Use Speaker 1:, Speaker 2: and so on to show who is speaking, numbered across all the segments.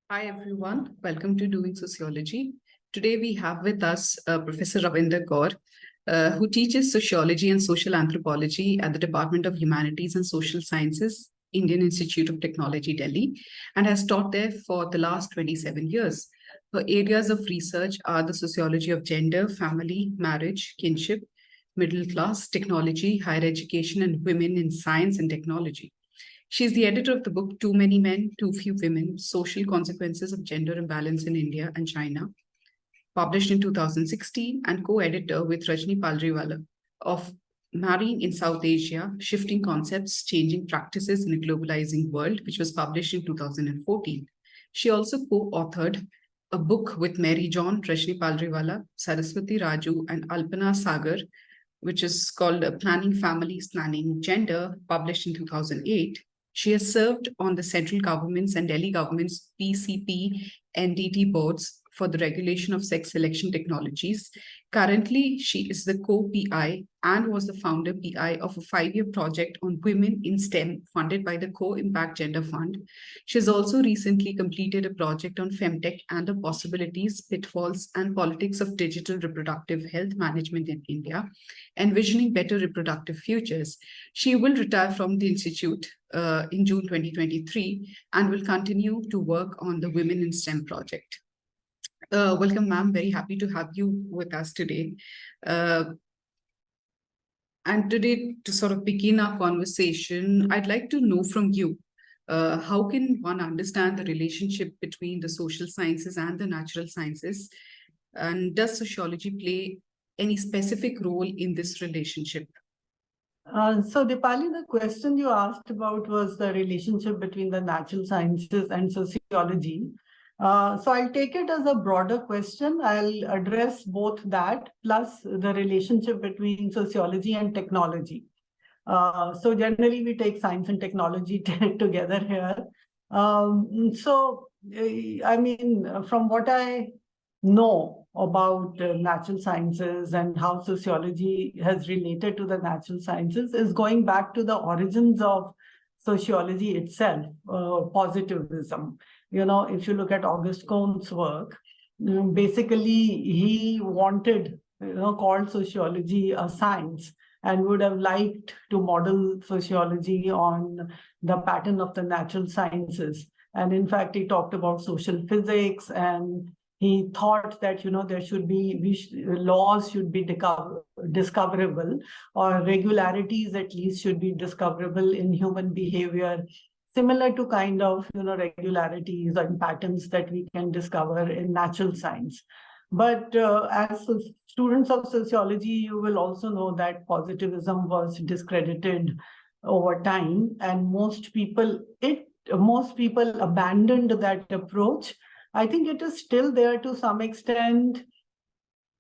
Speaker 1: Hi everyone, welcome to Doing Sociology. Today we have with us Professor Ravinder Kaur, who teaches Sociology and Social Anthropology at the Department of Humanities and Social Sciences, Indian Institute of Technology, Delhi, and has taught there for the last 27 years. Her areas of research are the sociology of gender, family, marriage, kinship, middle class, technology, higher education, and women in science and technology. She's the editor of the book Too Many Men, Too Few Women: Social Consequences of Gender Imbalance in India and China, published in 2016, and co editor with Rajni Palriwala of Marrying in South Asia: Shifting Concepts, Changing Practices in a Globalizing World, which was published in 2014. She also co authored a book with Mary John, Rajni Palriwala, Saraswati Raju, and Alpana Sagar, which is called Planning Families, Planning Gender, published in 2008. She has served on the central government's and Delhi government's PCP NDT boards for the regulation of sex selection technologies. Currently, she is the co-PI and was the founder PI of a 5-year project on women in STEM funded by the Co-Impact Gender Fund. She has also recently completed a project on Femtech and the possibilities, pitfalls, and politics of digital reproductive health management in India, Envisioning Better Reproductive Futures. She will retire from the Institute in June 2023 and will continue to work on the Women in STEM project. Welcome, ma'am. Very happy to have you with us today. And today, to sort of begin our conversation, I'd like to know from you, how can one understand the relationship between the social sciences and the natural sciences? And does sociology play any specific role in this relationship?
Speaker 2: So Dipali, the question you asked about was the relationship between the natural sciences and sociology. So I'll take it as a broader question. I'll address both that plus the relationship between sociology and technology. So generally we take science and technology together here. I mean, from what I know about natural sciences and how sociology has related to the natural sciences is going back to the origins of sociology itself, positivism. You know, if you look at Auguste Comte's work, basically he wanted, called sociology a science and would have liked to model sociology on the pattern of the natural sciences. And in fact, he talked about social physics, and he thought that, there should be, laws should be discoverable, or regularities at least should be discoverable in human behavior, similar to kind of, regularities and patterns that we can discover in natural science. But as students of sociology, you will also know that positivism was discredited over time, and most people abandoned that approach. I think it is still there to some extent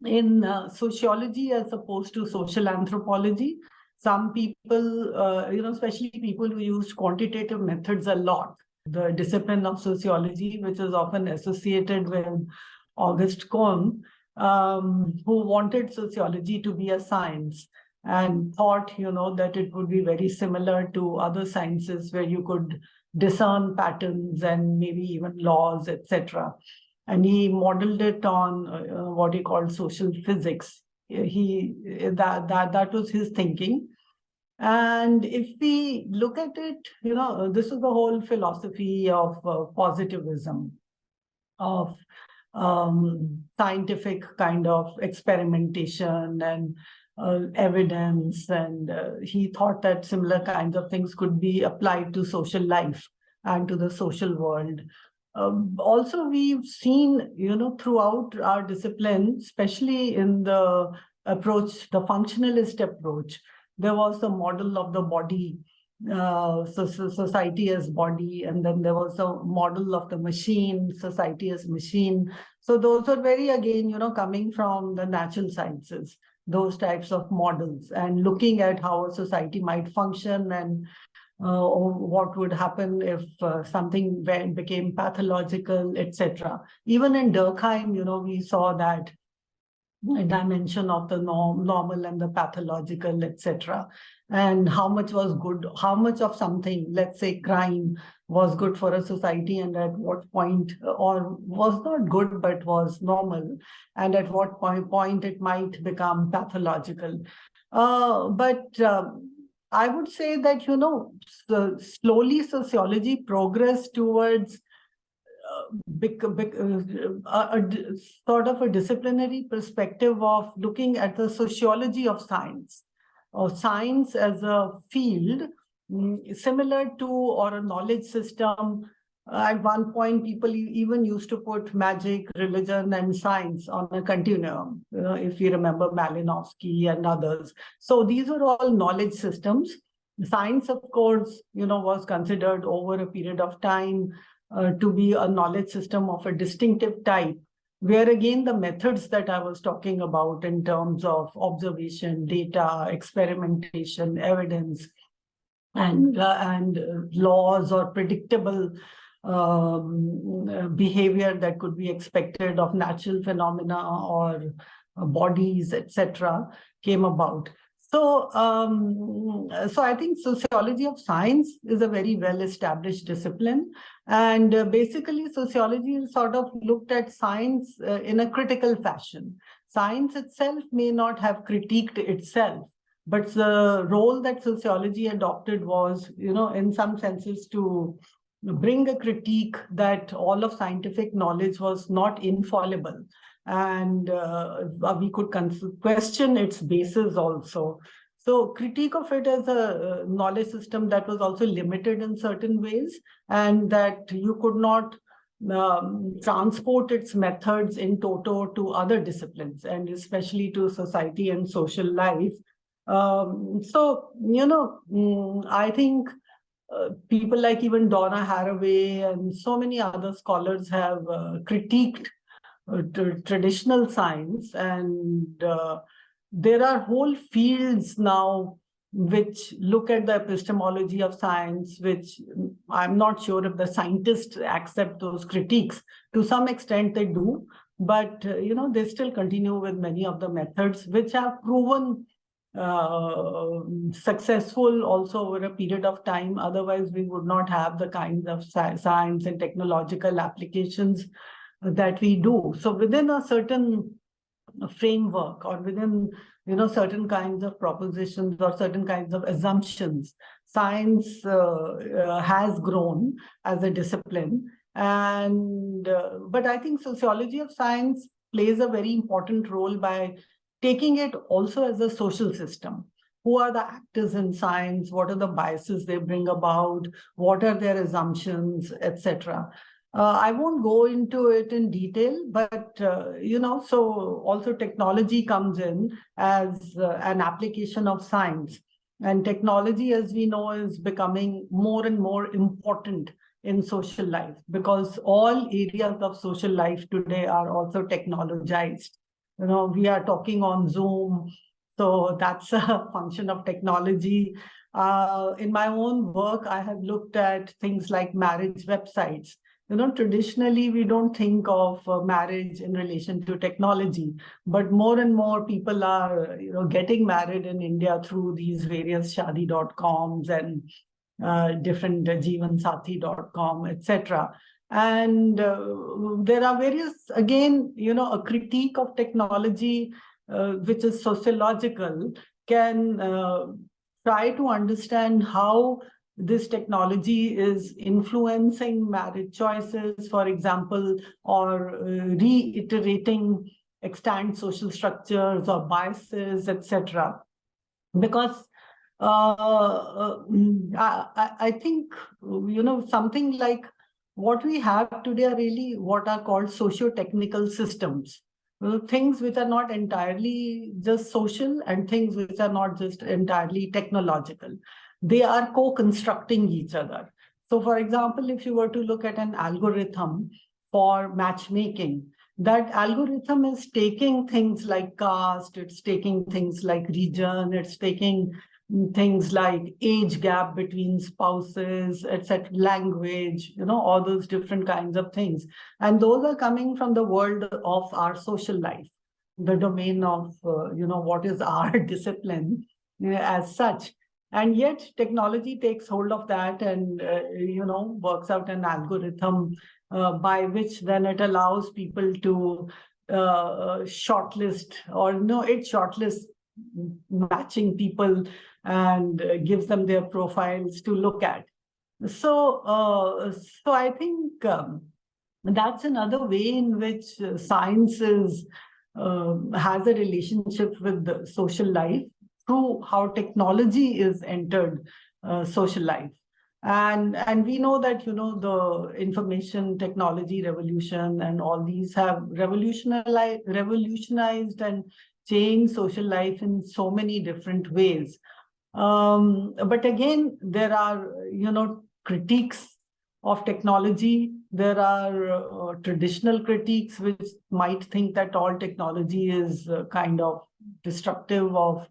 Speaker 2: in sociology as opposed to social anthropology. Some people, especially people who used quantitative methods a lot, the discipline of sociology, which is often associated with Auguste Comte, who wanted sociology to be a science and thought, that it would be very similar to other sciences where you could discern patterns and maybe even laws, etc. And he modeled it on what he called social physics. That was his thinking. And if we look at it, this is the whole philosophy of positivism, of scientific kind of experimentation and evidence. And he thought that similar kinds of things could be applied to social life and to the social world. Also, we've seen, throughout our discipline, especially in the approach, the functionalist approach, there was a model of the body, society as body, and then there was a model of the machine, society as machine. So those are very, again, coming from the natural sciences, those types of models, and looking at how a society might function and or what would happen if something became pathological, etc. Even in Durkheim, we saw that dimension of the normal and the pathological, etc. And how much was good, how much of something, let's say crime, was good for a society, and at what point, or was not good but was normal, and at what point it might become pathological. But I would say that, slowly sociology progressed towards sort of a disciplinary perspective of looking at the sociology of science, or science as a field, similar to, or a knowledge system. At one point, people even used to put magic, religion, and science on a continuum, if you remember Malinowski and others. So these are all knowledge systems. Science, of course, was considered over a period of time to be a knowledge system of a distinctive type, where again the methods that I was talking about in terms of observation, data, experimentation, evidence, and laws or predictable behavior that could be expected of natural phenomena or bodies, etc., came about. So I think sociology of science is a very well-established discipline. And basically, sociology sort of looked at science in a critical fashion. Science itself may not have critiqued itself, but the role that sociology adopted was, in some senses, to bring a critique that all of scientific knowledge was not infallible. And we could question its basis also. So critique of it as a knowledge system that was also limited in certain ways, and that you could not transport its methods in toto to other disciplines, and especially to society and social life. I think people like even Donna Haraway and so many other scholars have critiqued traditional science, and there are whole fields now which look at the epistemology of science, which I'm not sure if the scientists accept those critiques. To some extent they do, but they still continue with many of the methods which have proven successful also over a period of time. Otherwise we would not have the kinds of science and technological applications that we do. So within a certain framework, or within certain kinds of propositions or certain kinds of assumptions, science has grown as a discipline. And but I think sociology of science plays a very important role by taking it also as a social system. Who are the actors in science? What are the biases they bring about? What are their assumptions, etc.? I won't go into it in detail, but, so also technology comes in as an application of science. And technology, as we know, is becoming more and more important in social life, because all areas of social life today are also technologized. We are talking on Zoom, so that's a function of technology. In my own work, I have looked at things like marriage websites. Traditionally, we don't think of marriage in relation to technology, but more and more people are, getting married in India through these various shadi.coms and different jeevansathi.com, etc. And there are various, again, a critique of technology, which is sociological, can try to understand how this technology is influencing marriage choices, for example, or reiterating extant social structures or biases, etc. Because I think, something like what we have today are really what are called sociotechnical systems. Things which are not entirely just social, and things which are not just entirely technological. They are co-constructing each other. So, for example, if you were to look at an algorithm for matchmaking, that algorithm is taking things like caste, it's taking things like region, it's taking things like age gap between spouses, etc., language, all those different kinds of things. And those are coming from the world of our social life. the domain of, what is our discipline as such. And yet technology takes hold of that and, works out an algorithm by which then it allows people to shortlist, or no, it shortlists matching people and gives them their profiles to look at. So I think that's another way in which science has a relationship with the social life through how technology is entered social life. And we know that, the information technology revolution and all these have revolutionized and changed social life in so many different ways. But again, there are, critiques of technology. There are traditional critiques which might think that all technology is kind of destructive of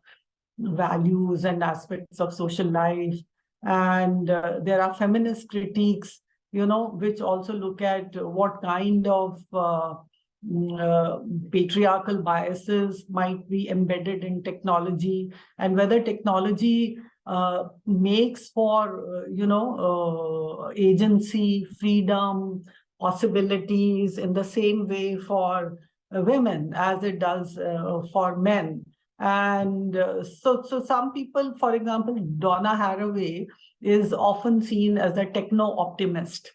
Speaker 2: values and aspects of social life. And there are feminist critiques, which also look at what kind of patriarchal biases might be embedded in technology, and whether technology makes for, agency, freedom, possibilities in the same way for women as it does for men. And so some people, for example, Donna Haraway is often seen as a techno-optimist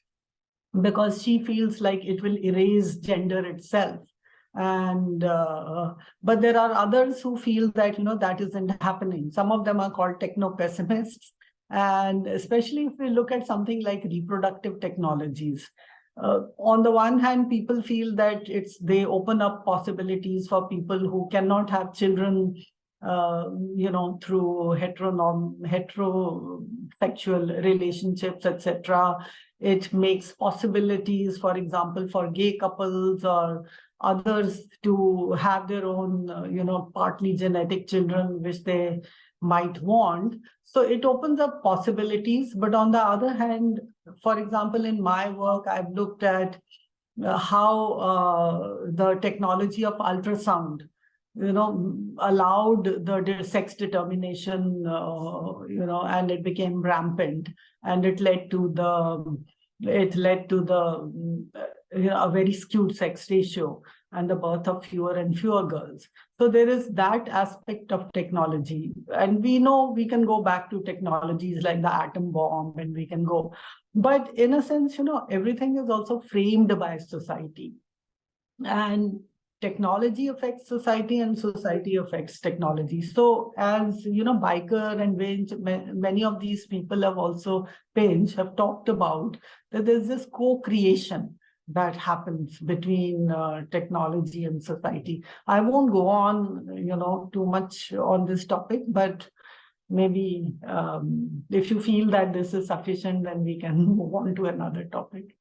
Speaker 2: because she feels like it will erase gender itself. And but there are others who feel that, that isn't happening. Some of them are called techno-pessimists. And especially if we look at something like reproductive technologies, on the one hand, people feel that they open up possibilities for people who cannot have children, through heterosexual relationships, etc. It makes possibilities, for example, for gay couples or others to have their own, partly genetic children, which they might want. So it opens up possibilities. But on the other hand, for example, in my work, I've looked at how the technology of ultrasound, allowed the sex determination, and it became rampant, and it led to a very skewed sex ratio and the birth of fewer and fewer girls. So there is that aspect of technology. And we know we can go back to technologies like the atom bomb, and we can go. But in a sense, everything is also framed by society. And technology affects society and society affects technology. So as, Biker and Winch, many of these people have also, Pinch, have talked about that there's this co-creation that happens between technology and society. I won't go on, too much on this topic, but maybe if you feel that this is sufficient, then we can move on to another topic.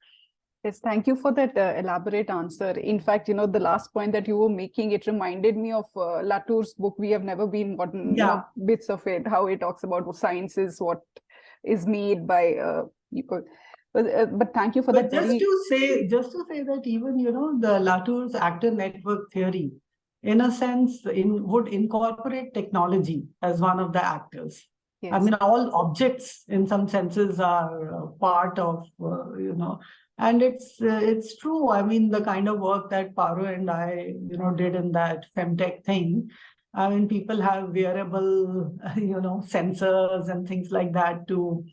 Speaker 3: Yes, thank you for that elaborate answer. In fact, the last point that you were making, it reminded me of Latour's book, We Have Never Been Gotten, bits of it, how it talks about science is what is made by people. But thank you for that.
Speaker 2: Just to say that even, the Latour's actor network theory, in a sense, would incorporate technology as one of the actors. Yes. I mean, all objects in some senses are part of, and it's true. I mean, the kind of work that Paro and I, did in that Femtech thing. I mean, people have wearable, sensors and things like that to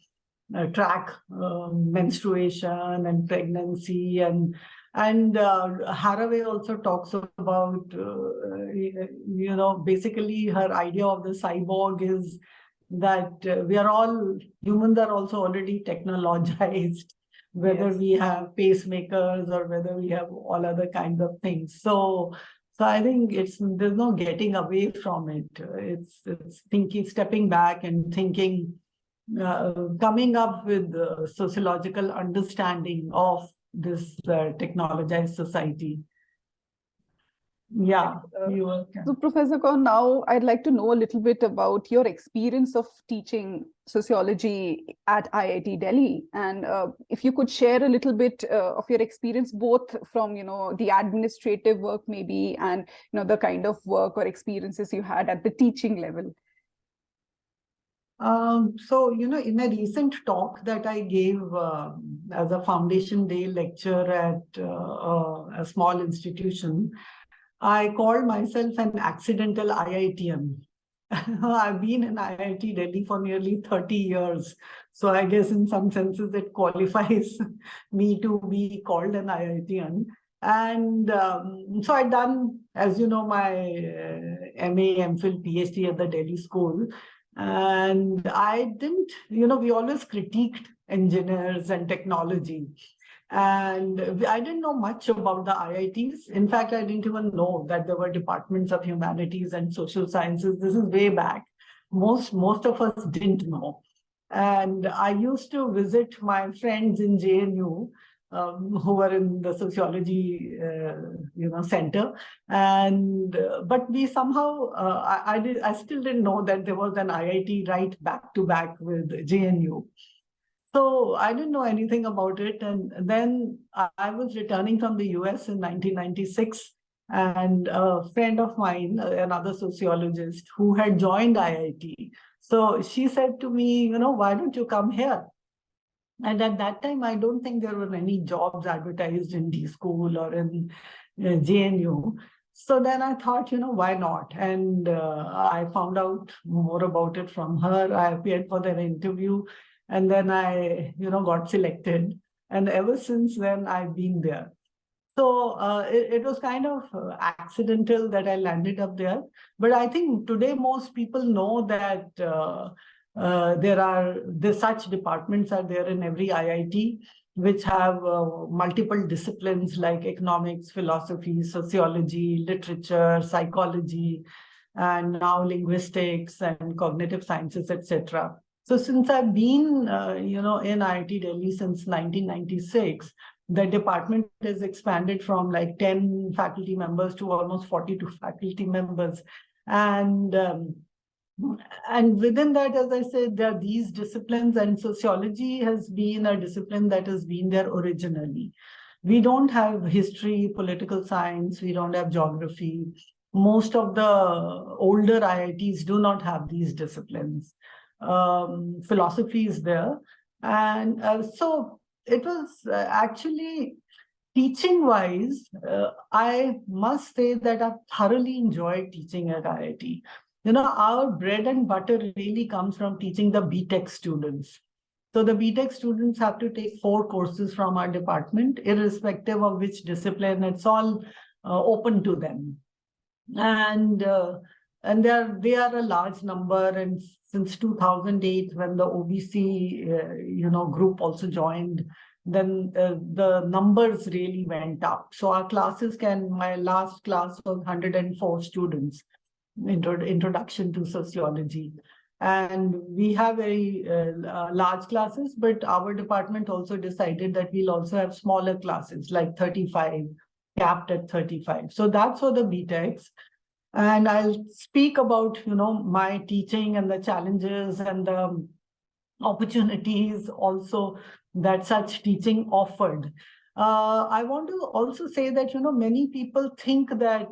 Speaker 2: track menstruation and pregnancy. And Haraway also talks about, basically her idea of the cyborg is that humans are also already technologized, whether we have pacemakers or whether we have all other kinds of things. So I think there's no getting away from it. It's thinking, stepping back and thinking, coming up with sociological understanding of this technologized society. Yeah,
Speaker 3: Uh,
Speaker 2: you are.
Speaker 3: So, Professor Kaur, now I'd like to know a little bit about your experience of teaching sociology at IIT Delhi, and if you could share a little bit of your experience, both from the administrative work maybe, and the kind of work or experiences you had at the teaching level.
Speaker 2: So, in a recent talk that I gave as a Foundation Day lecture at a small institution, I called myself an accidental IITian. I've been in IIT Delhi for nearly 30 years. So I guess in some senses it qualifies me to be called an IITian. And so I'd done, as you know, my MA, MPhil, PhD at the Delhi School. And I didn't, we always critiqued engineers and technology. And I didn't know much about the IITs. In fact, I didn't even know that there were departments of humanities and social sciences. This is way back. Most of us didn't know. And I used to visit my friends in JNU who were in the sociology, center. And but we somehow, I still didn't know that there was an IIT right back to back with JNU. So I didn't know anything about it. And then I was returning from the US in 1996. And a friend of mine, another sociologist who had joined IIT. So she said to me, why don't you come here? And at that time, I don't think there were any jobs advertised in D School or in JNU. So then I thought, why not? And I found out more about it from her. I appeared for their interview. And then I, got selected. And ever since then, I've been there. So it was kind of accidental that I landed up there. But I think today most people know that such departments are there in every IIT, which have multiple disciplines like economics, philosophy, sociology, literature, psychology, and now linguistics and cognitive sciences, etc. So since I've been, in IIT Delhi since 1996, the department has expanded from like 10 faculty members to almost 42 faculty members. And within that, as I said, there are these disciplines, and sociology has been a discipline that has been there originally. We don't have history, political science, we don't have geography. Most of the older IITs do not have these disciplines. Philosophy is there. And so it was actually teaching-wise, I must say that I've thoroughly enjoyed teaching at IIT. Our bread and butter really comes from teaching the BTech students. So the BTech students have to take 4 courses from our department, irrespective of which discipline. It's all open to them. And they are a large number. And since 2008, when the OBC, group also joined, then the numbers really went up. So our classes my last class was 104 students, introduction to sociology. And we have very large classes, but our department also decided that we'll also have smaller classes, like 35, capped at 35. So that's for the BTechs. And I'll speak about, my teaching and the challenges and the opportunities also that such teaching offered. I want to also say that, many people think that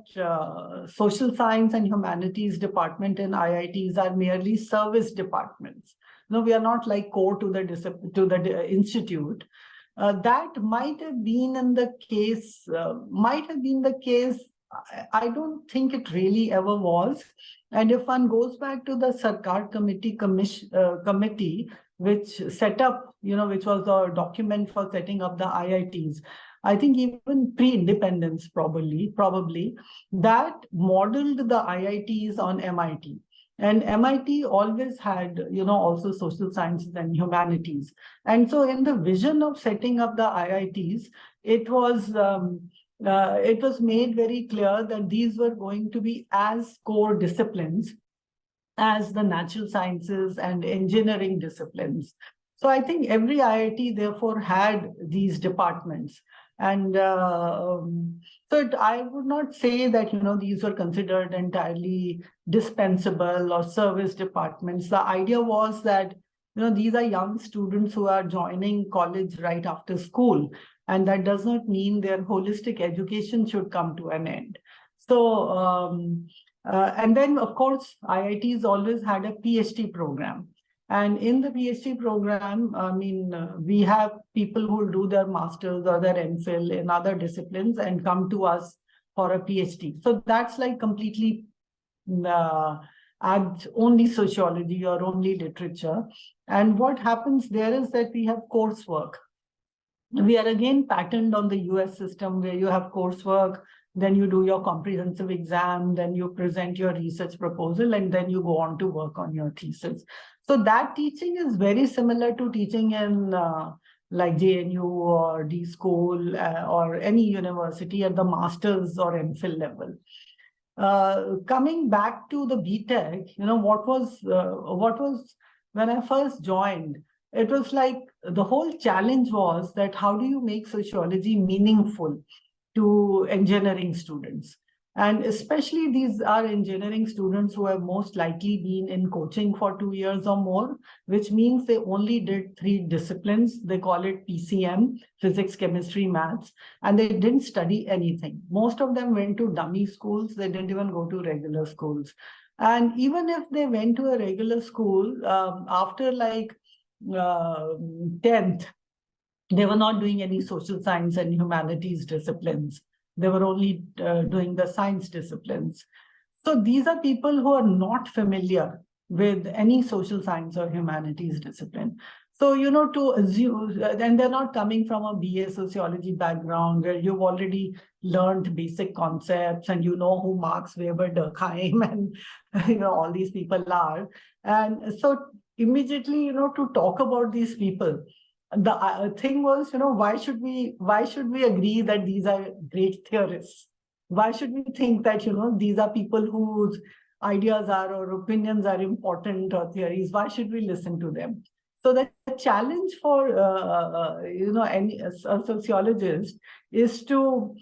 Speaker 2: social science and humanities department in IITs are merely service departments. We are not like core to the institute. That might have been the case. I don't think it really ever was. And if one goes back to the Sarkar committee, which set up, which was a document for setting up the IITs, I think even pre-independence probably, that modeled the IITs on MIT. And MIT always had, also social sciences and humanities. And so in the vision of setting up the IITs, it was made very clear that these were going to be as core disciplines as the natural sciences and engineering disciplines. So I think every IIT therefore had these departments. And I would not say that, these were considered entirely dispensable or service departments. The idea was that, these are young students who are joining college right after school. And that does not mean their holistic education should come to an end. So, and then, of course, IITs always had a PhD program. And in the PhD program, we have people who do their master's or their MPhil in other disciplines and come to us for a PhD. So that's like completely only sociology or only literature. And what happens there is that we have coursework. We are again patterned on the US system where you have coursework, then you do your comprehensive exam, then you present your research proposal, and then you go on to work on your thesis. So that teaching is very similar to teaching in like JNU or D School or any university at the master's or MPhil level. Coming back to the BTech, what was when I first joined, it was like the whole challenge was that how do you make sociology meaningful to engineering students? And especially these are engineering students who have most likely been in coaching for 2 years or more, which means they only did 3 disciplines. They call it PCM, physics, chemistry, maths, and they didn't study anything. Most of them went to dummy schools. They didn't even go to regular schools. And even if they went to a regular school, after like 10th, they were not doing any social science and humanities disciplines. They were only doing the science disciplines. So these are people who are not familiar with any social science or humanities discipline. So, to assume, and they're not coming from a BA sociology background where you've already learned basic concepts and you know who Marx, Weber, Durkheim, and all these people are. And so immediately, to talk about these people, the thing was, why should we agree that these are great theorists? Why should we think that, these are people whose ideas are or opinions are important or theories? Why should we listen to them? So the challenge for, any a sociologist is to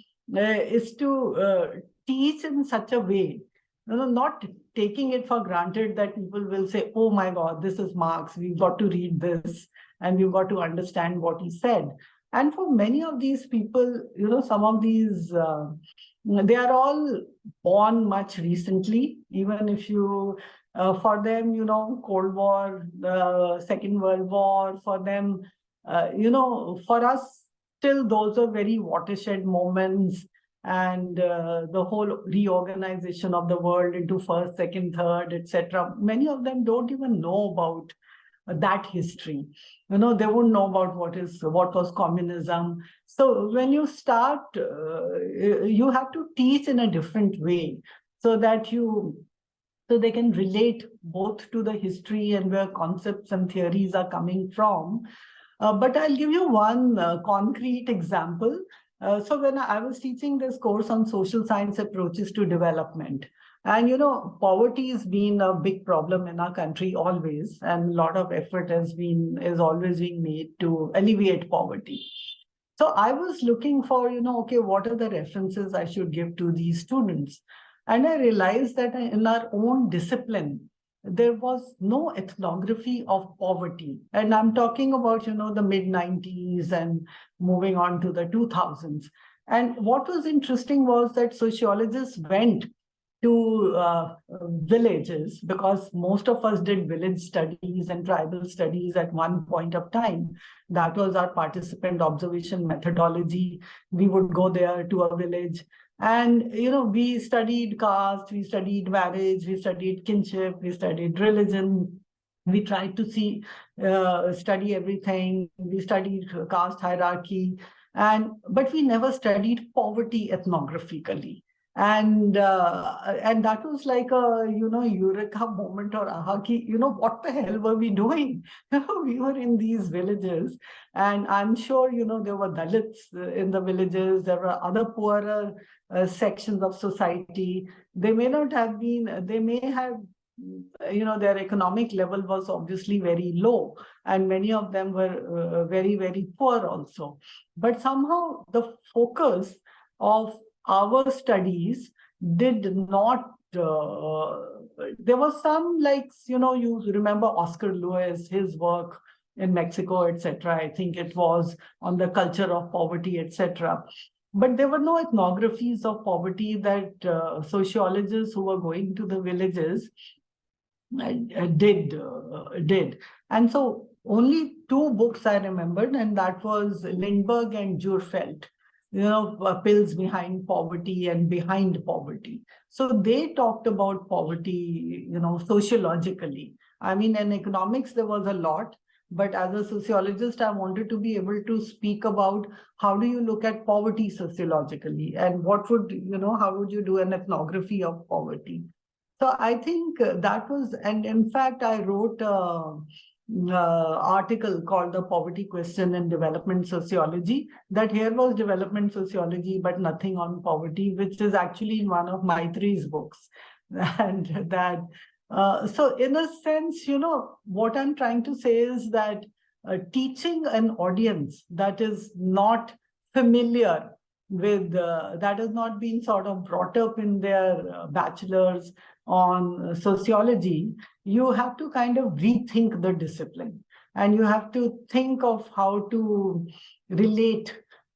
Speaker 2: teach in such a way, not taking it for granted that people will say, oh my God, this is Marx, we've got to read this and we've got to understand what he said. And for many of these people, some of these, they are all born much recently, even if you, for them, Cold War, Second World War, for them, for us, still those are very watershed moments. And the whole reorganization of the world into first, second, third, etc. Many of them don't even know about that history. They wouldn't know about what was communism. So when you start, you have to teach in a different way so that they can relate both to the history and where concepts and theories are coming from. But I'll give you one concrete example. So when I was teaching this course on social science approaches to development, and poverty has been a big problem in our country always, and a lot of effort is always being made to alleviate poverty. So I was looking for, okay, what are the references I should give to these students? And I realized that in our own discipline, there was no ethnography of poverty. And I'm talking about, the mid-90s and moving on to the 2000s. And what was interesting was that sociologists went to villages, because most of us did village studies and tribal studies at one point of time. That was our participant observation methodology. We would go there to a village. And, we studied caste, we studied marriage, we studied kinship, we studied religion. We tried to study everything. We studied caste hierarchy, but we never studied poverty ethnographically. And that was like a, eureka moment or aha, what the hell were we doing? We were in these villages, and I'm sure, there were Dalits in the villages. There were other poorer sections of society. They may have their economic level was obviously very low, and many of them were very, very poor also. But somehow the focus of our studies did not, there was some, like, you remember Oscar Lewis, his work in Mexico, etc. I think it was on the culture of poverty, etc. But there were no ethnographies of poverty that sociologists who were going to the villages did. And so only two books I remembered, and that was Lindbergh and Jurfeld, Pills Behind Poverty and Behind Poverty. So they talked about poverty, sociologically. I mean, in economics, there was a lot. But as a sociologist, I wanted to be able to speak about how do you look at poverty sociologically, and what would, how would you do an ethnography of poverty? So I think that was, and in fact, I wrote an article called The Poverty Question in Development Sociology, that here was development sociology, but nothing on poverty, which is actually in one of Maitri's books. And that, so in a sense, what I'm trying to say is that teaching an audience that is not familiar with, that has not been sort of brought up in their bachelor's on sociology, you have to kind of rethink the discipline, and you have to think of how to relate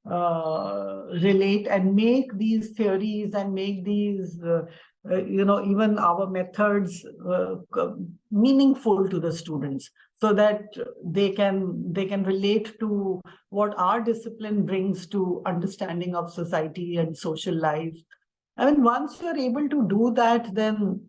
Speaker 2: and make these theories and make these, even our methods meaningful to the students, so that they can relate to what our discipline brings to understanding of society and social life. I mean, once you're able to do that, then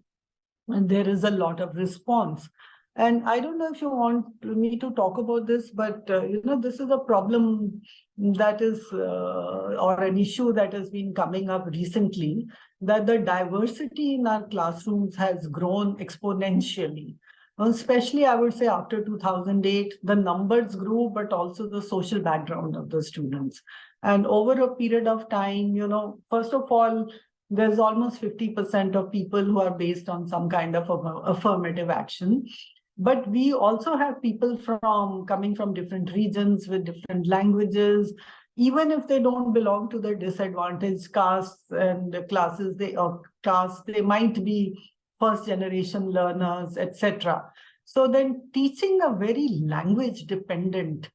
Speaker 2: there is a lot of response. And I don't know if you want me to talk about this, but this is a problem that is, or an issue that has been coming up recently, that the diversity in our classrooms has grown exponentially. Especially, I would say, after 2008, the numbers grew, but also the social background of the students. And over a period of time, first of all, there's almost 50% of people who are based on some kind of affirmative action. But we also have people coming from different regions with different languages. Even if they don't belong to the disadvantaged castes and classes, they might be first-generation learners, etc. So then teaching a very language-dependent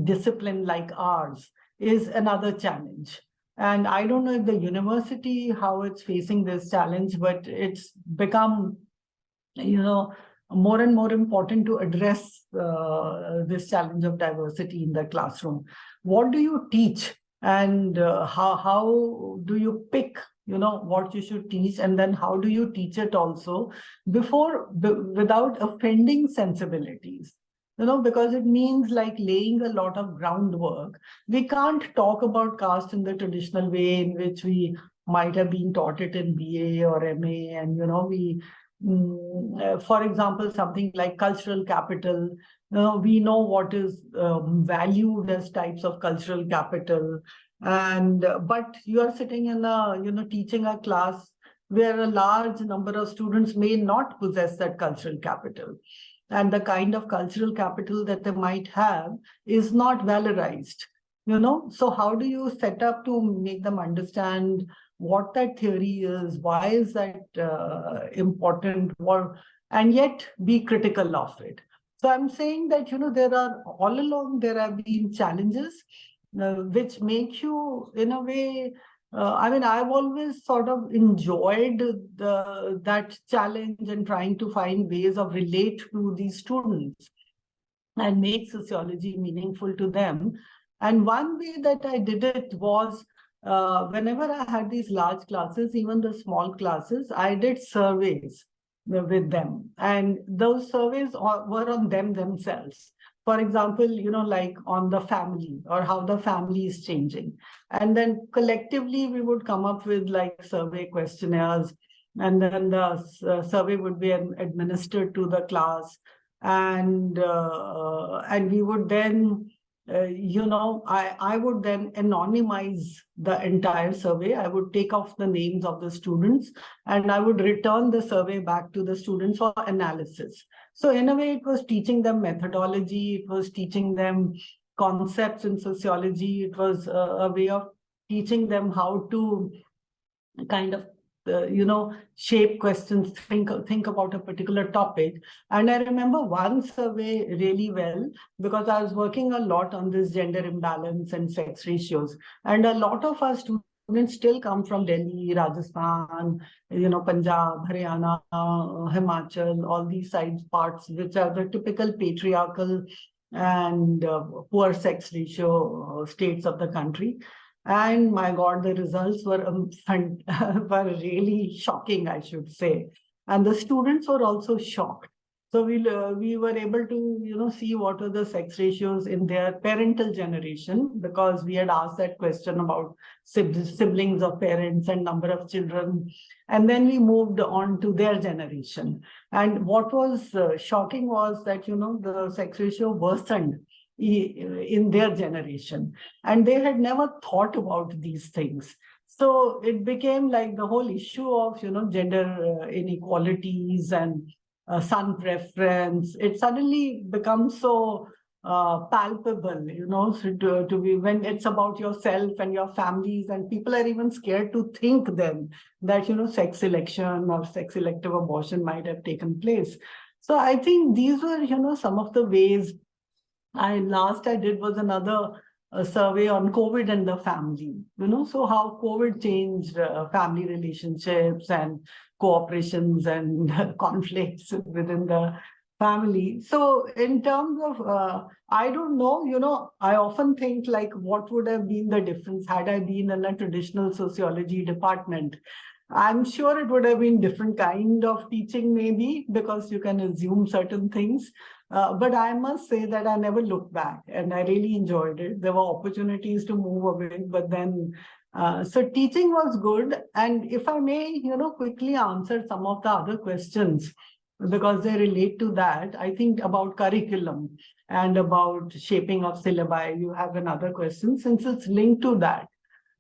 Speaker 2: discipline like ours is another challenge. And I don't know if the university, how it's facing this challenge, but it's become, more and more important to address this challenge of diversity in the classroom. What do you teach, and how do you pick, what you should teach, and then how do you teach it also without offending sensibilities? Because it means like laying a lot of groundwork. We can't talk about caste in the traditional way in which we might have been taught it in BA or MA. And, for example, something like cultural capital, we know what is valued as types of cultural capital. And, but you are sitting in teaching a class where a large number of students may not possess that cultural capital. And the kind of cultural capital that they might have is not valorized, So how do you set up to make them understand what that theory is, why is that important, and yet be critical of it? So I'm saying that, all along there have been challenges which make you, in a way, I've always sort of enjoyed that challenge and trying to find ways of relate to these students and make sociology meaningful to them. And one way that I did it was, whenever I had these large classes, even the small classes, I did surveys with them. And those surveys were on themselves. For example, like on the family, or how the family is changing. And then collectively, we would come up with like survey questionnaires, and then the survey would be administered to the class. And we would then I would then anonymize the entire survey. I would take off the names of the students and I would return the survey back to the students for analysis. So in a way, it was teaching them methodology, it was teaching them concepts in sociology, it was a way of teaching them how to kind of shape questions, think about a particular topic. And I remember one survey really well because I was working a lot on this gender imbalance and sex ratios. And a lot of our students still come from Delhi, Rajasthan, Punjab, Haryana, Himachal, all these side parts, which are the typical patriarchal and poor sex ratio states of the country. And my God, the results were were really shocking, I should say. And the students were also shocked. So we were able to see what are the sex ratios in their parental generation, because we had asked that question about siblings of parents and number of children. And then we moved on to their generation. And what was shocking was that the sex ratio worsened in their generation, and they had never thought about these things. So it became like the whole issue of gender inequalities and son preference. It suddenly becomes so palpable, so to be, when it's about yourself and your families, and people are even scared to think then that sex selection or sex selective abortion might have taken place. So I think these were some of the ways. I did was another survey on COVID and the family, so how COVID changed family relationships and cooperations and conflicts within the family. So in terms of, I don't know, I often think like what would have been the difference had I been in a traditional sociology department. I'm sure it would have been different kind of teaching maybe, because you can assume certain things. But I must say that I never looked back and I really enjoyed it. There were opportunities to move away, but then, so teaching was good. And if I may, quickly answer some of the other questions, because they relate to that. I think about curriculum and about shaping of syllabi. You have another question since it's linked to that.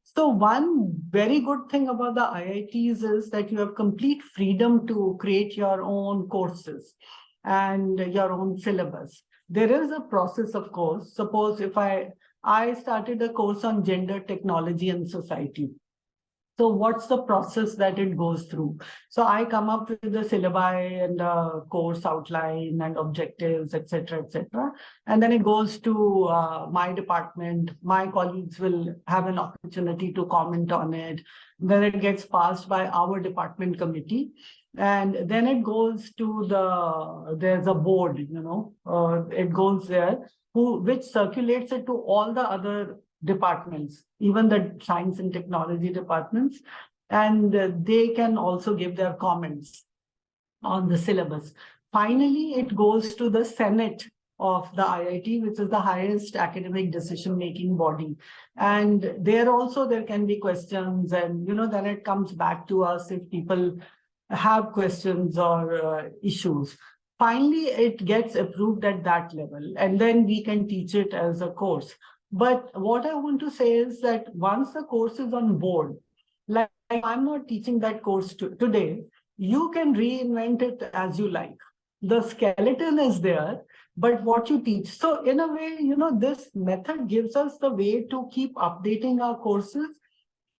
Speaker 2: So one very good thing about the IITs is that you have complete freedom to create your own courses and your own syllabus. There is a process, of course. Suppose if I started a course on gender, technology, and society. So what's the process that it goes through? So I come up with the syllabi and the course outline and objectives, etc., etc. And then it goes to my department. My colleagues will have an opportunity to comment on it. Then it gets passed by our department committee. And then it goes to there's a board, it goes there, which circulates it to all the other departments, even the science and technology departments, and they can also give their comments on the syllabus. Finally, it goes to the Senate of the IIT, which is the highest academic decision-making body. And there also there can be questions, and then it comes back to us if people have questions or issues. Finally, it gets approved at that level, and then we can teach it as a course. But what I want to say is that once the course is on board, like I'm not teaching that course today, you can reinvent it as you like. The skeleton is there, but what you teach. So in a way, this method gives us the way to keep updating our courses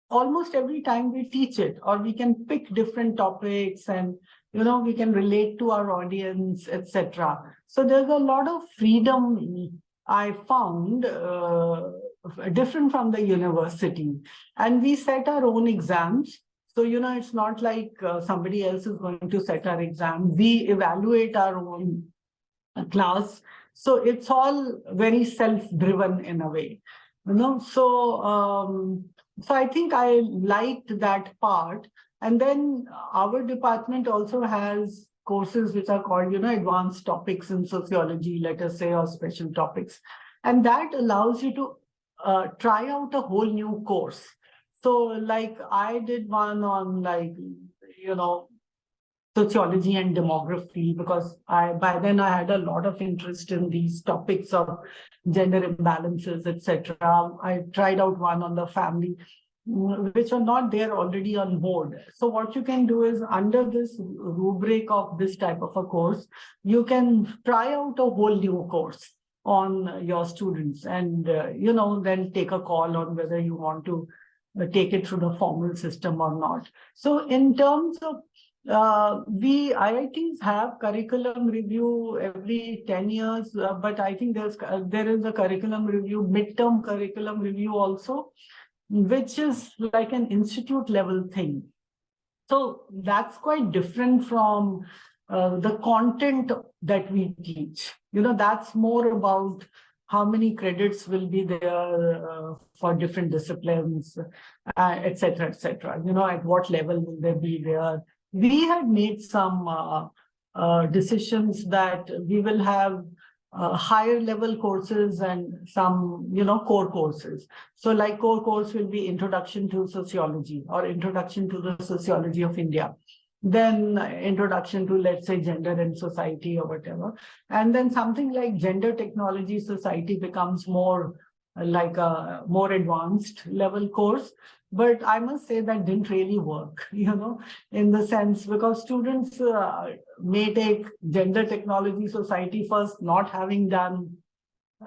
Speaker 2: almost every time we teach it, or we can pick different topics and we can relate to our audience, etc. So there's a lot of freedom I found different from the university. And we set our own exams. So, it's not like somebody else is going to set our exam. We evaluate our own class. So it's all very self-driven in a way. So I think I liked that part. And then our department also has courses which are called, advanced topics in sociology, let us say, or special topics. And that allows you to try out a whole new course. So like I did one on sociology and demography, because by then I had a lot of interest in these topics of gender imbalances, etc. I tried out one on the family, which are not there already on board. So what you can do is, under this rubric of this type of a course, you can try out a whole new course on your students, and then take a call on whether you want to take it through the formal system or not. So in terms of we IITs have curriculum review every 10 years, but I think there is a curriculum review, midterm curriculum review also, which is like an institute level thing. So that's quite different from the content that we teach. That's more about how many credits will be there for different disciplines, et cetera, at what level will they be there. We had made some decisions that we will have higher level courses and some, core courses. So like core course will be Introduction to Sociology or Introduction to the Sociology of India. Then Introduction to, let's say, Gender and Society or whatever. And then something like Gender Technology Society becomes more like a more advanced level course. But I must say that didn't really work, in the sense, because students may take Gender Technology Society first, not having done,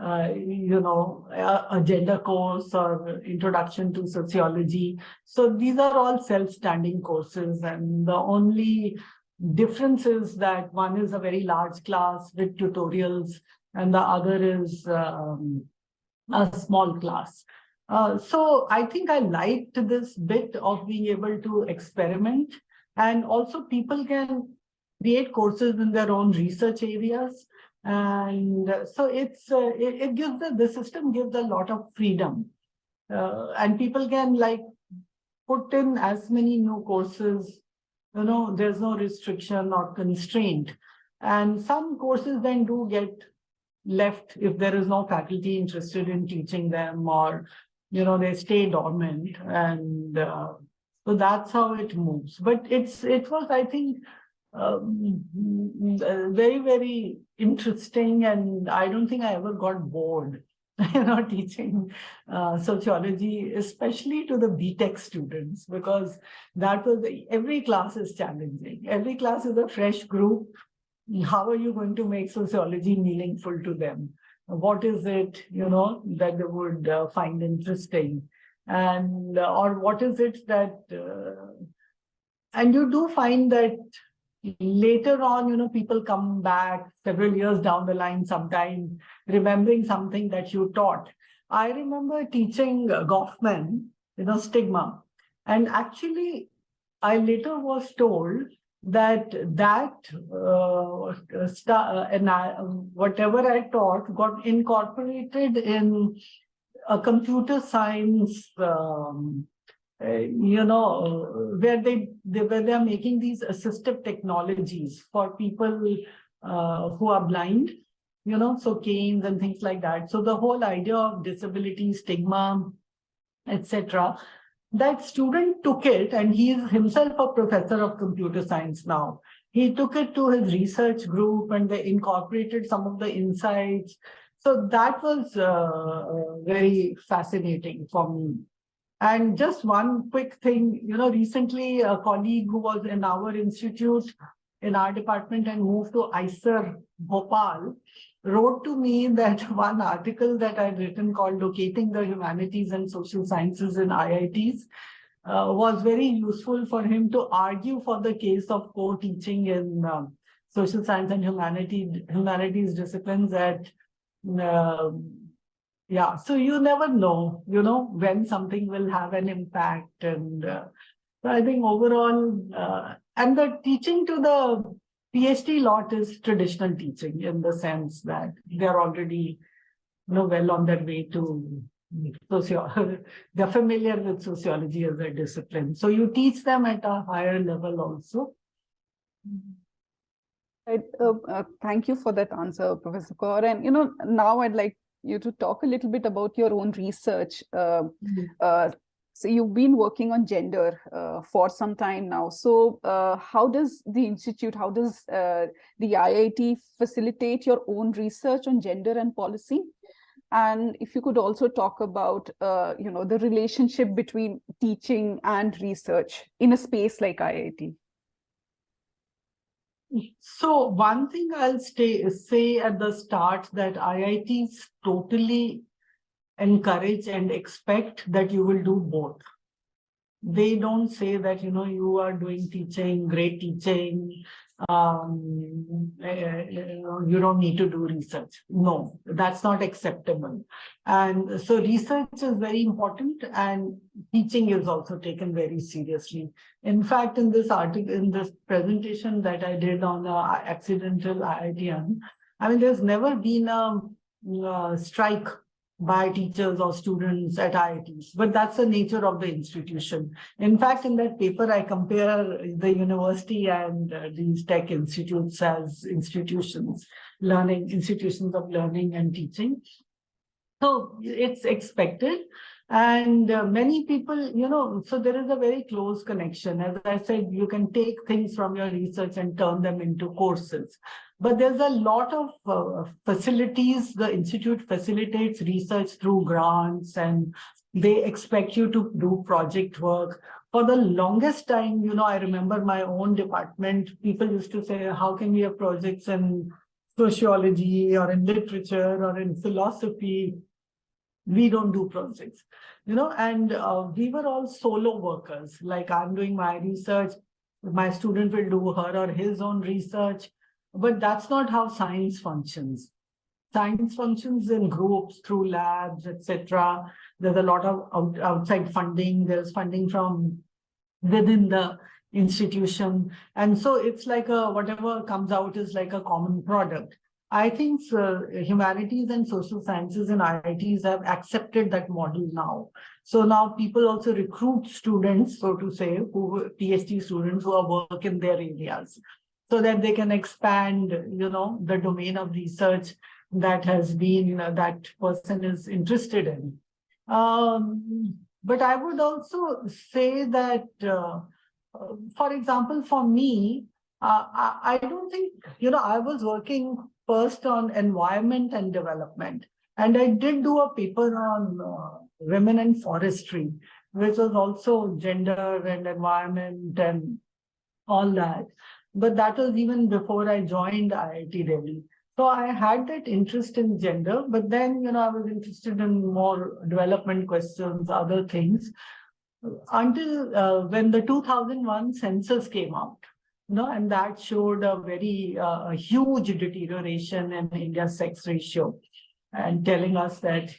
Speaker 2: a gender course or Introduction to Sociology. So these are all self-standing courses. And the only difference is that one is a very large class with tutorials and the other is a small class. So I think I liked this bit of being able to experiment, and also people can create courses in their own research areas. And so it gives the system gives a lot of freedom, and people can put in as many new courses. There's no restriction or constraint, and some courses then do get left if there is no faculty interested in teaching them, or they stay dormant, and so that's how it moves. But it was, I think, very, very interesting, and I don't think I ever got bored teaching sociology, especially to the BTech students, because that was every class is challenging. Every class is a fresh group. How are you going to make sociology meaningful to them? What is it, that they would find interesting? And, or what is it that, and you do find that later on, people come back several years down the line, sometime remembering something that you taught. I remember teaching Goffman, stigma. And actually, I later was told that whatever I taught got incorporated in a computer science, where they are making these assistive technologies for people who are blind, so canes and things like that. So the whole idea of disability, stigma, etc., that student took it, and he is himself a professor of computer science now. He took it to his research group and they incorporated some of the insights. So that was very fascinating for me. And just one quick thing, recently a colleague who was in our institute, in our department, and moved to IISER Bhopal, wrote to me that one article that I'd written called Locating the Humanities and Social Sciences in IITs was very useful for him to argue for the case of co-teaching in social science and humanities disciplines at, yeah, so you never know, when something will have an impact. And so I think overall, and the teaching to the PhD lot is traditional teaching, in the sense that they're already well on their way to they're familiar with sociology as a discipline. So you teach them at a higher level also.
Speaker 3: Thank you for that answer, Professor Kaur. And now I'd like you to talk a little bit about your own research. So you've been working on gender for some time now. So how does the institute, how does the IIT facilitate your own research on gender and policy? And if you could also talk about, the relationship between teaching and research in a space like IIT.
Speaker 2: So one thing I'll say at the start that IITs totally encourage and expect that you will do both. They don't say that, you are doing teaching, great teaching, you don't need to do research. No, that's not acceptable. And so research is very important and teaching is also taken very seriously. In fact, in this article, in this presentation that I did on accidental IITian, there's never been a strike by teachers or students at IITs, but that's the nature of the institution. In fact, in that paper, I compare the university and these tech institutes as institutions of learning and teaching. So it's expected. And many people, so there is a very close connection. As I said, you can take things from your research and turn them into courses. But there's a lot of facilities. The institute facilitates research through grants, and they expect you to do project work. For the longest time, I remember my own department, people used to say, how can we have projects in sociology or in literature or in philosophy? We don't do projects, and we were all solo workers. Like I'm doing my research, my student will do her or his own research, but that's not how science functions. Science functions in groups through labs, etc. There's a lot of outside funding. There's funding from within the institution. And so it's like whatever comes out is like a common product. I think humanities and social sciences and IITs have accepted that model now. So now people also recruit students, so to say, PhD students who are work in their areas, so that they can expand, the domain of research that has been, that person is interested in. But I would also say that, for example, for me, I don't think, I was working first on environment and development. And I did do a paper on women and forestry, which was also gender and environment and all that. But that was even before I joined IIT Delhi. So I had that interest in gender, but then, I was interested in more development questions, other things, until when the 2001 census came out. And that showed a very huge deterioration in India's sex ratio, and telling us that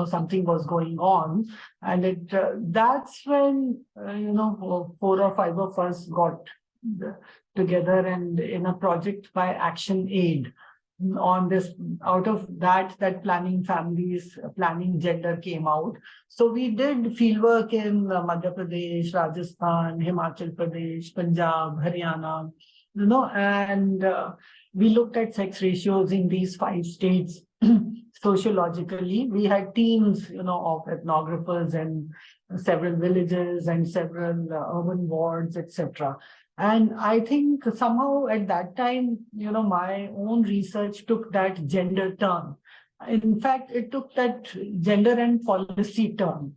Speaker 2: something was going on. And that's when 4 or 5 of us got together and in a project by Action Aid on this. Out of that planning families, planning gender came out. So we did fieldwork in Madhya Pradesh, Rajasthan, Himachal Pradesh, Punjab, Haryana, and we looked at sex ratios in these 5 states sociologically. We had teams, of ethnographers in several villages and several urban wards, etc. And I think somehow at that time, my own research took that gender turn. In fact, it took that gender and policy turn,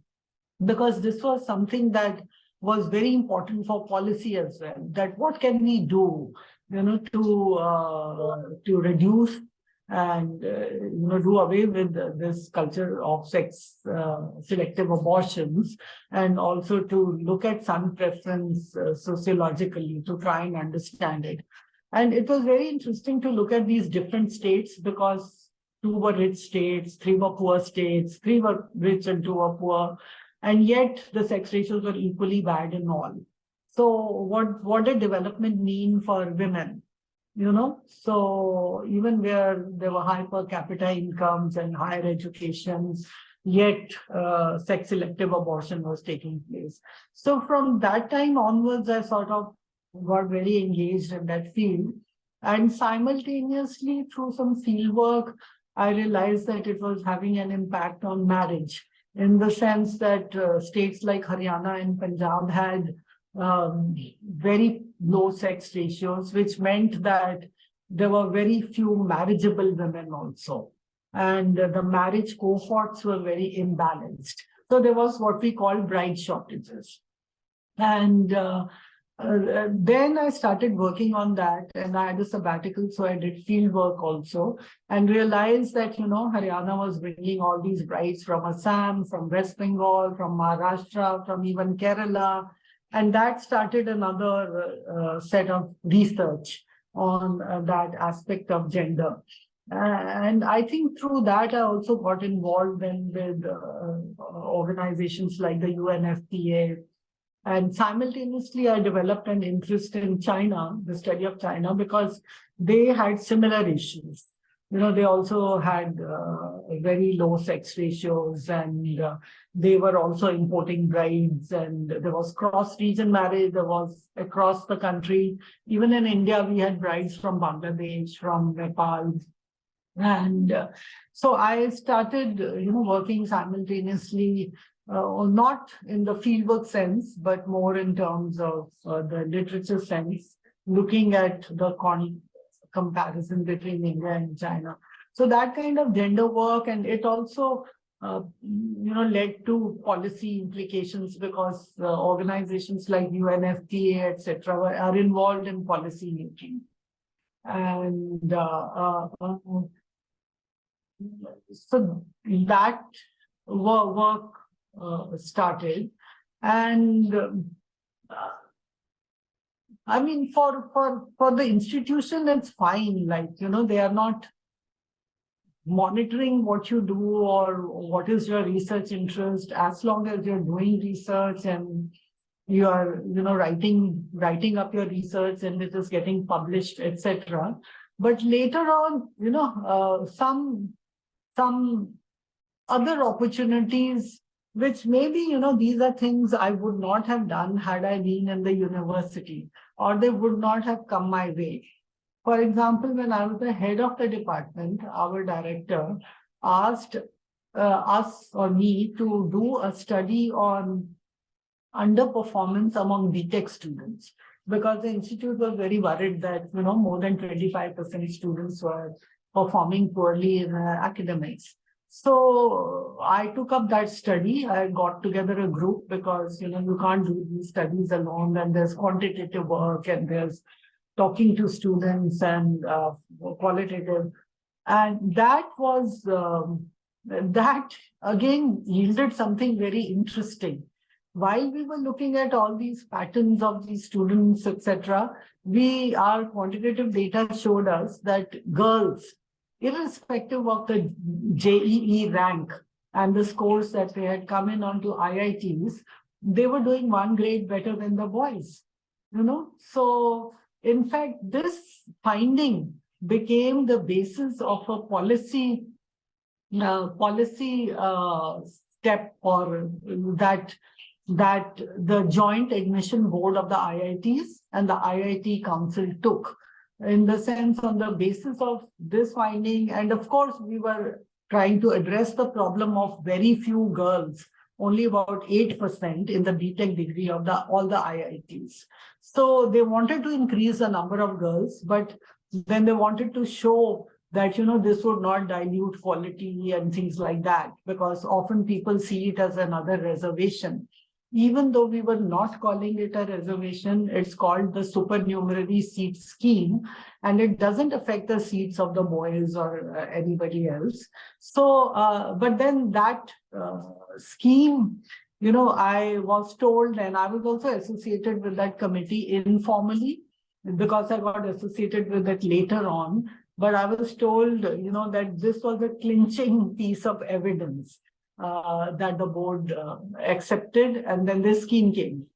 Speaker 2: because this was something that was very important for policy as well. That what can we do, to reduce and do away with this culture of sex selective abortions, and also to look at son preference sociologically to try and understand it. And it was very interesting to look at these different states, because 2 were rich states, 3 were poor states, 3 were rich and 2 were poor, and yet the sex ratios were equally bad in all. So what did development mean for women? So even where there were high per capita incomes and higher education, yet sex selective abortion was taking place. So from that time onwards, I sort of got very engaged in that field. And simultaneously, through some field work, I realized that it was having an impact on marriage. in the sense that states like Haryana and Punjab had very low sex ratios, which meant that there were very few marriageable women also. And the marriage cohorts were very imbalanced. So there was what we call bride shortages. And then I started working on that, and I had a sabbatical, so I did field work also, and realized that, Haryana was bringing all these brides from Assam, from West Bengal, from Maharashtra, from even Kerala. And that started another set of research on that aspect of gender. And I think through that, I also got involved then with organizations like the UNFPA. And simultaneously, I developed an interest in China, the study of China, because they had similar issues. They also had very low sex ratios, and they were also importing brides, and there was cross-region marriage, there was across the country. Even in India, we had brides from Bangladesh, from Nepal. And so I started, working simultaneously, not in the fieldwork sense, but more in terms of the literature sense, looking at the comparison between India and China. So that kind of gender work, and it also, led to policy implications, because organizations like UNFPA, etc., are involved in policy making. And so that work started. And I mean, for the institution, it's fine. Like, they are not monitoring what you do or what is your research interest, as long as you're doing research and you are, writing up your research and it is getting published, etc. But later on, some other opportunities, which maybe, these are things I would not have done had I been in the university, or they would not have come my way. For example, when I was the head of the department, our director asked us or me to do a study on underperformance among BTech students, because the institute was very worried that, more than 25% students were performing poorly in academics. So I took up that study. I got together a group, because, you can't do these studies alone, and there's quantitative work and there's talking to students and qualitative. And that was, that again yielded something very interesting. While we were looking at all these patterns of these students, etc., our quantitative data showed us that girls, irrespective of the JEE rank and the scores that they had come in onto IITs, they were doing one grade better than the boys. So in fact, this finding became the basis of a policy step, or that the joint admission board of the IITs and the IIT Council took, in the sense, on the basis of this finding. And of course, we were trying to address the problem of very few girls, only about 8% in the BTech degree of all the IITs. So they wanted to increase the number of girls, but then they wanted to show that, this would not dilute quality and things like that, because often people see it as another reservation. Even though we were not calling it a reservation, it's called the supernumerary seat scheme, and it doesn't affect the seats of the boys or anybody else. So, but then that scheme, I was told, and I was also associated with that committee informally, because I got associated with it later on. But I was told, that this was a clinching piece of evidence that the board accepted, and then this scheme came.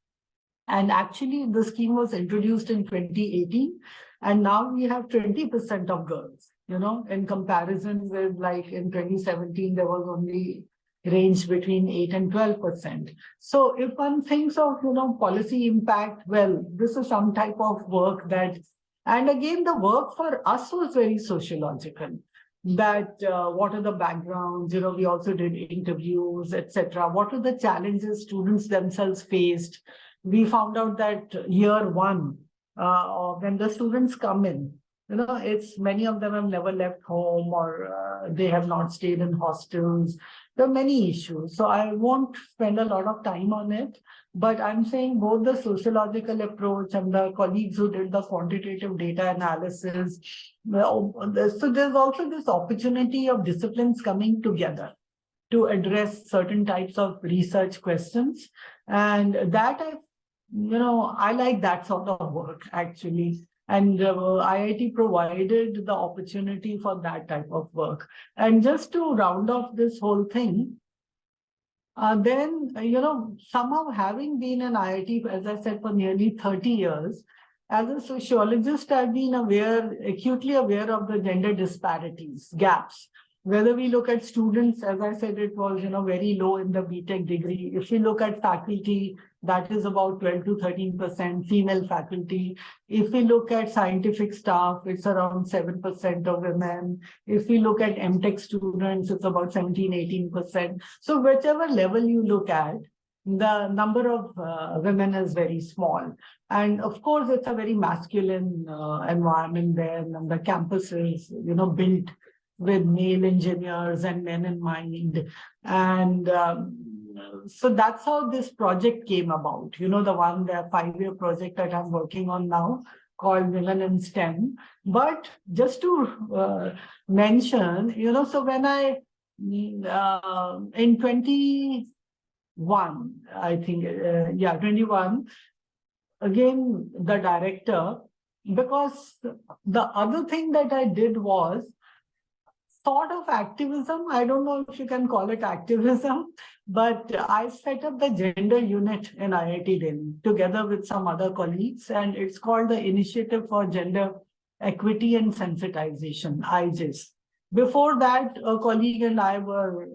Speaker 2: And actually, the scheme was introduced in 2018, and now we have 20% of girls, in comparison with, like, in 2017, there was only range between 8 and 12%. So if one thinks of, policy impact, well, this is some type of work that, and again, the work for us was very sociological. that what are the backgrounds, we also did interviews, etc. What are the challenges students themselves faced? We found out that year one, when the students come in, it's many of them have never left home, or they have not stayed in hostels. There are many issues. So I won't spend a lot of time on it, but I'm saying both the sociological approach and the colleagues who did the quantitative data analysis. So there's also this opportunity of disciplines coming together to address certain types of research questions. And that I like that sort of work, actually. And IIT provided the opportunity for that type of work. And just to round off this whole thing, then, somehow having been in IIT, as I said, for nearly 30 years, as a sociologist, I've been acutely aware of the gender disparities, gaps. Whether we look at students, as I said, it was, very low in the BTech degree. If we look at faculty, that is about 12 to 13% female faculty. If we look at scientific staff, it's around 7% of women. If we look at MTech students, it's about 17, 18%. So whichever level you look at, the number of women is very small. And of course, it's a very masculine environment there. And the campus is, built with male engineers and men in mind. And so that's how this project came about. The 5-year project that I'm working on now, called Women in STEM. But just to mention, so when I, in 21, I think, 21, again, the director, because the other thing that I did was sort of activism. I don't know if you can call it activism, but I set up the gender unit in IIT Delhi together with some other colleagues, and it's called the Initiative for Gender Equity and Sensitization, IGES. Before that, a colleague and I were,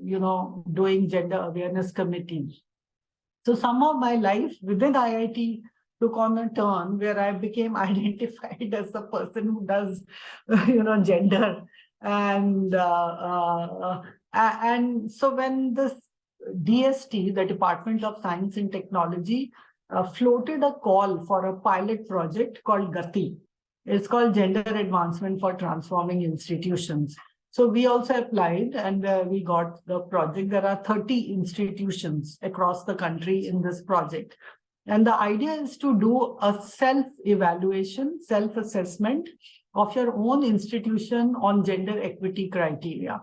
Speaker 2: doing gender awareness committee. So somehow my life within IIT took on a turn where I became identified as the person who does, gender. And so when this DST, the Department of Science and Technology, floated a call for a pilot project called Gati. It's called Gender Advancement for Transforming Institutions. So we also applied, and we got the project. There are 30 institutions across the country in this project. And the idea is to do a self-evaluation, self-assessment of your own institution on gender equity criteria,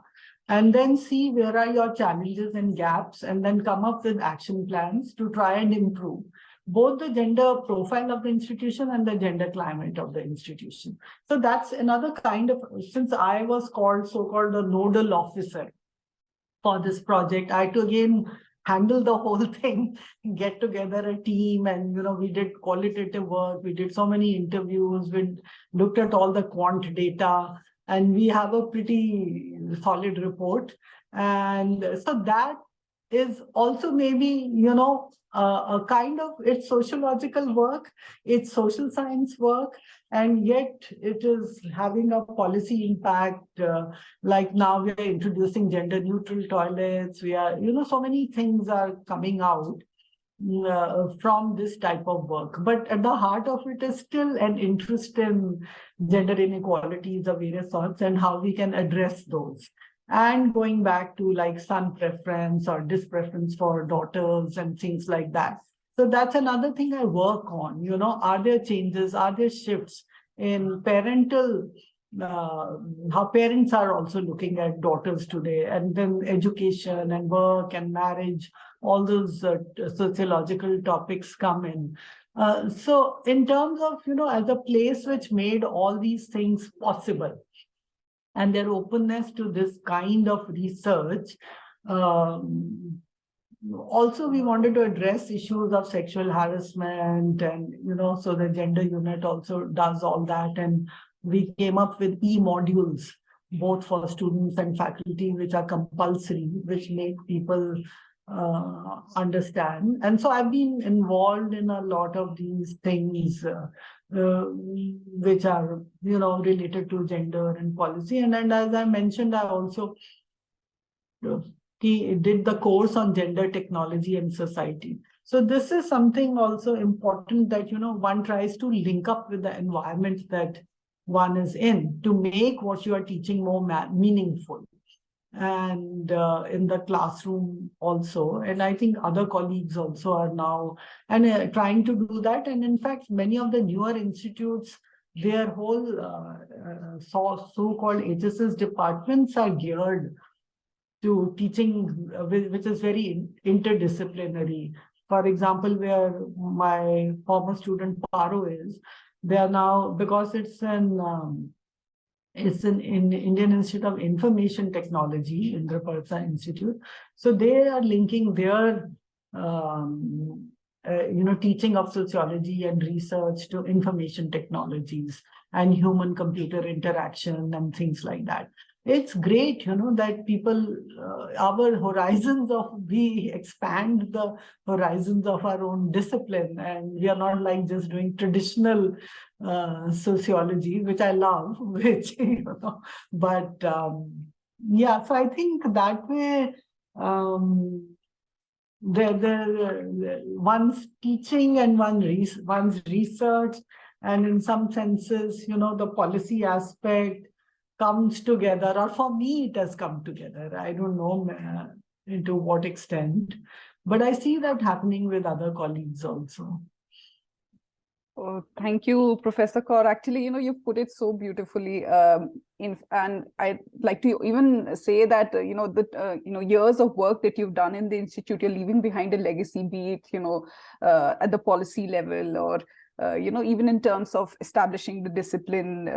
Speaker 2: and then see where are your challenges and gaps, and then come up with action plans to try and improve both the gender profile of the institution and the gender climate of the institution. So that's another kind of, since I was so-called the nodal officer for this project, I had to again handle the whole thing, get together a team, and we did qualitative work, we did so many interviews, we looked at all the quant data, and we have a pretty solid report. And so that is also maybe, a kind of, it's sociological work, it's social science work, and yet it is having a policy impact. Like now we are introducing gender neutral toilets. We are, so many things are coming out from this type of work. But at the heart of it is still an interest in gender inequalities of various sorts and how we can address those. And going back to like son preference or dispreference for daughters and things like that. So that's another thing I work on. Are there changes? Are there shifts in parental, how parents are also looking at daughters today, and then education and work and marriage, all those sociological topics come in. So in terms of, as a place which made all these things possible, and their openness to this kind of research. Also, we wanted to address issues of sexual harassment, and so the gender unit also does all that. And we came up with e-modules, both for students and faculty, which are compulsory, which make people understand. And so I've been involved in a lot of these things which are, related to gender and policy. And as I mentioned, I also he did the course on gender, technology, and society. So this is something also important that, one tries to link up with the environment that one is in to make what you are teaching more meaningful. And in the classroom also. And I think other colleagues also are now trying to do that. And in fact, many of the newer institutes, their whole so-called HSS departments are geared to teaching, which is very interdisciplinary. For example, where my former student Paro is, they are now, because it's an Indian Institute of Information Technology, Indraparsa Institute. So they are linking their, teaching of sociology and research to information technologies and human-computer interaction and things like that. It's great, that people, our horizons we expand the horizons of our own discipline, and we are not like just doing traditional sociology, which I love, but yeah, so I think that way, one's teaching and one's research, and in some senses, the policy aspect comes together, or for me, it has come together. I don't know to what extent, but I see that happening with other colleagues also.
Speaker 3: Oh, thank you, Professor Kaur. Actually, you put it so beautifully. And I'd like to even say that, years of work that you've done in the institute, you're leaving behind a legacy, be it, at the policy level or, even in terms of establishing the discipline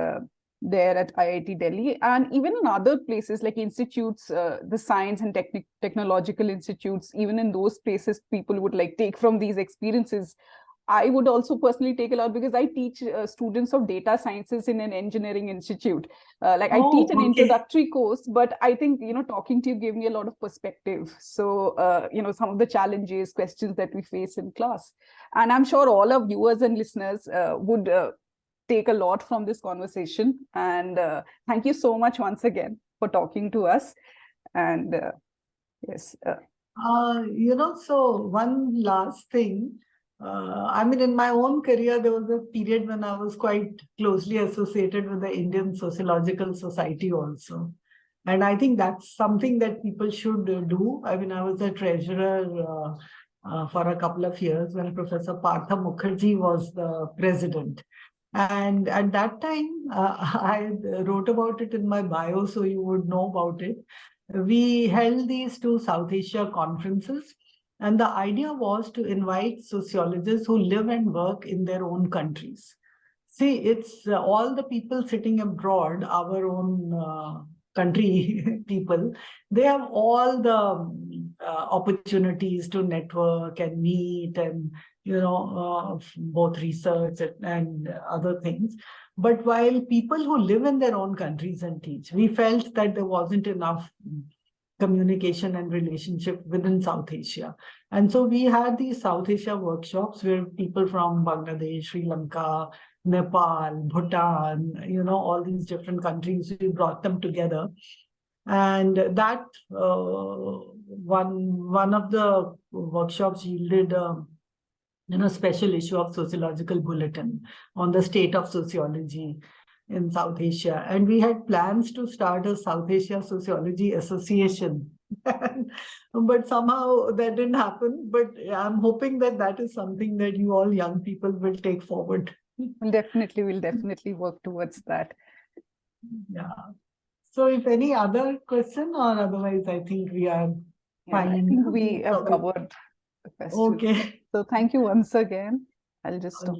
Speaker 3: there at IIT Delhi, and even in other places like institutes, the science and technological institutes, even in those places, people would take from these experiences. I would also personally take a lot because I teach students of data sciences in an engineering institute. I teach an introductory course, but I think, talking to you gave me a lot of perspective. So, some of the challenges, questions that we face in class. And I'm sure all our viewers and listeners would take a lot from this conversation. And thank you so much once again for talking to us. And yes.
Speaker 2: So one last thing. In my own career, there was a period when I was quite closely associated with the Indian Sociological Society also. And I think that's something that people should do. I was a treasurer for a couple of years when Professor Partha Mukherjee was the president. And at that time, I wrote about it in my bio, so you would know about it. We held these 2 South Asia conferences, and the idea was to invite sociologists who live and work in their own countries. See, it's all the people sitting abroad, our own country people, they have all the opportunities to network and meet and, both research and other things. But while people who live in their own countries and teach, we felt that there wasn't enough communication and relationship within South Asia. And so we had these South Asia workshops where people from Bangladesh, Sri Lanka, Nepal, Bhutan, all these different countries, we brought them together. And that one of the workshops yielded a special issue of Sociological Bulletin on the state of sociology in South Asia. And we had plans to start a South Asia Sociology Association. But somehow that didn't happen. But I'm hoping that is something that you all young people will take forward.
Speaker 3: We'll definitely work towards that.
Speaker 2: Yeah. So if any other question or otherwise, I think we are fine.
Speaker 3: I think we have covered the question.
Speaker 2: Okay.
Speaker 3: So thank you once again. I'll just stop.